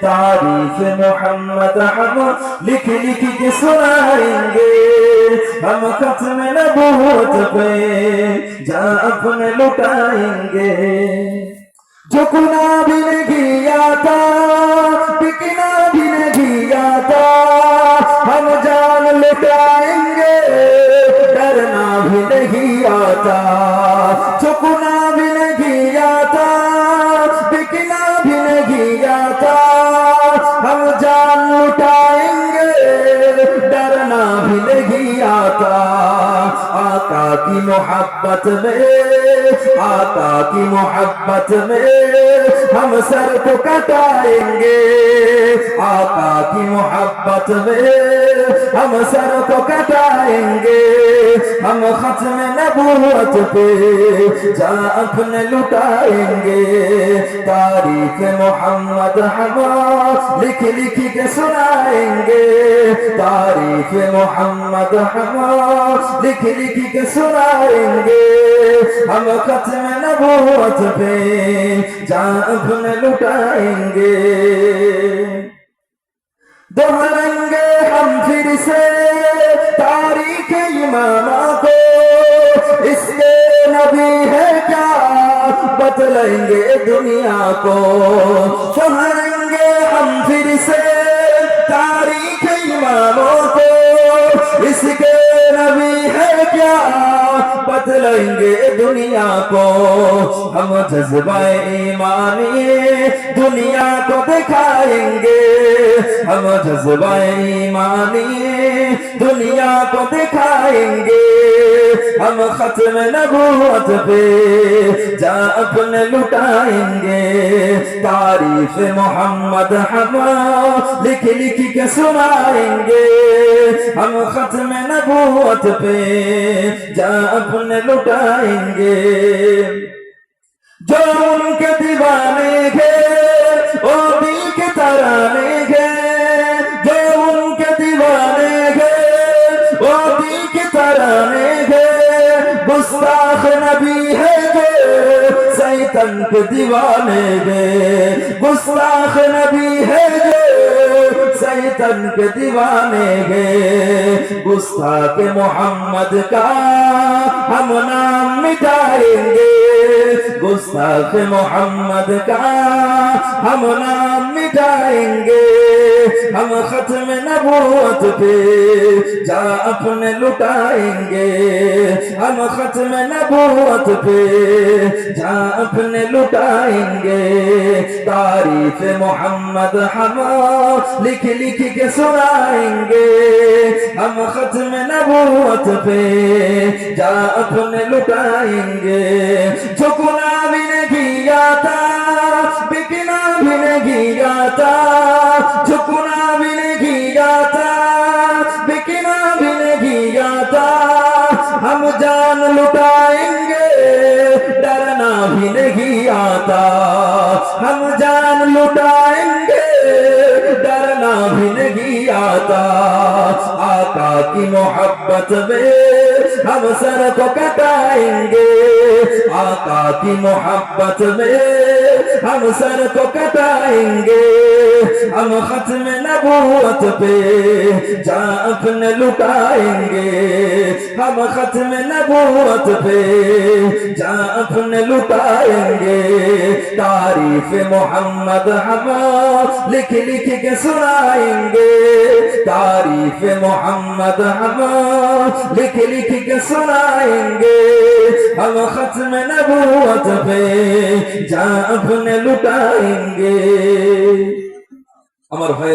तारीफ मोहम्मद हम लिख लिख के सुनाएंगे, हम खत्म नबूवत पे जा अपने लुटाएंगे। जो गुना भी नहीं आता, बिकना भी नहीं आता, हम जान लुटाएंगे, डरना भी नहीं आता। जो गुना भी नहीं आता, बिकना भी नहीं आता, हम जान लुटाएंगे, डरना भी नहीं आता। आका की मोहब्बत में, आका की मोहब्बत में हम सर को कटाएंगे, आका की मोहब्बत में हम सर को कटाएंगे, हम खत्म नबूवत पे जा अपने लुटाएंगे। तारीफ मोहम्मद हम लिख लिख के सुनाएंगे, तारीफ मोहम्मद हम लिख लिख के सुनाएंगे, हम खत्म नबूवत पे जा अपने लुटाएंगे। दोहराएंगे हम फिर से तारीख इमामा को, इसके नबी है क्या बतलाएंगे दुनिया को। दोहराएंगे हम फिर से तारीख इमामों को, इसके नबी है क्या बतलाएंगे दुनिया को। हम जज्बा ईमानी दुनिया को दिखाएंगे, हम जज्बा ईमानी दुनिया को दिखाएंगे, हम खत्म नबूवत पे जा अपने लुटाएंगे। तारीफ मोहम्मद हम लिख लिख के सुनाएंगे, हम खत्म नबूवत पे जा अपने लुटाएंगे। जो उनके दीवाने थे वो दिल के तराने थे, जो उनके दीवाने थे वो दिल के तराने थे। गुस्ताख नबी है जो शैतान के दीवाने थे, गुस्ताख नबी है जो शैतान के दीवाने गए। गुस्ताख मोहम्मद का हम नाम मिटाएंगे, गुस्ताख मोहम्मद का हम नाम मिटाएंगे, हम खत्म नबूवत पे जा अपने लुटाएंगे, हम खत्म नबूवत पे जा अपने लुटाएंगे। तारीफ मोहम्मद हम लिख लिख के सुनाएंगे, हम खत्म नबूवत पे जा अपने लुटाएंगे। झुकना भी नहीं आता, बिकना भी नहीं आता, झुकना भी नहीं आता, बिकना भी नहीं आता, हम जान लुटाएंगे, डरना भी नहीं आता, हम जान लुटाएंगे, डरना भी नहीं आता। आका की मोहब्बत में हम सर को कटाएंगे, आका की मोहब्बत में हम सर को कटाएंगे, हम खत्म नबूवत पे जा अपने लुटाएंगे, हम खत्म नबूवत पे जा अपने लुटाएंगे। तारीफ मोहम्मद हम लिख लिख के सुनाएंगे, तारीफ मोहम्मद हम लिख लिख के सुनाएंगे, हम खत्म नबूवत पे जा अपने लुटाएंगे। আমার ভাই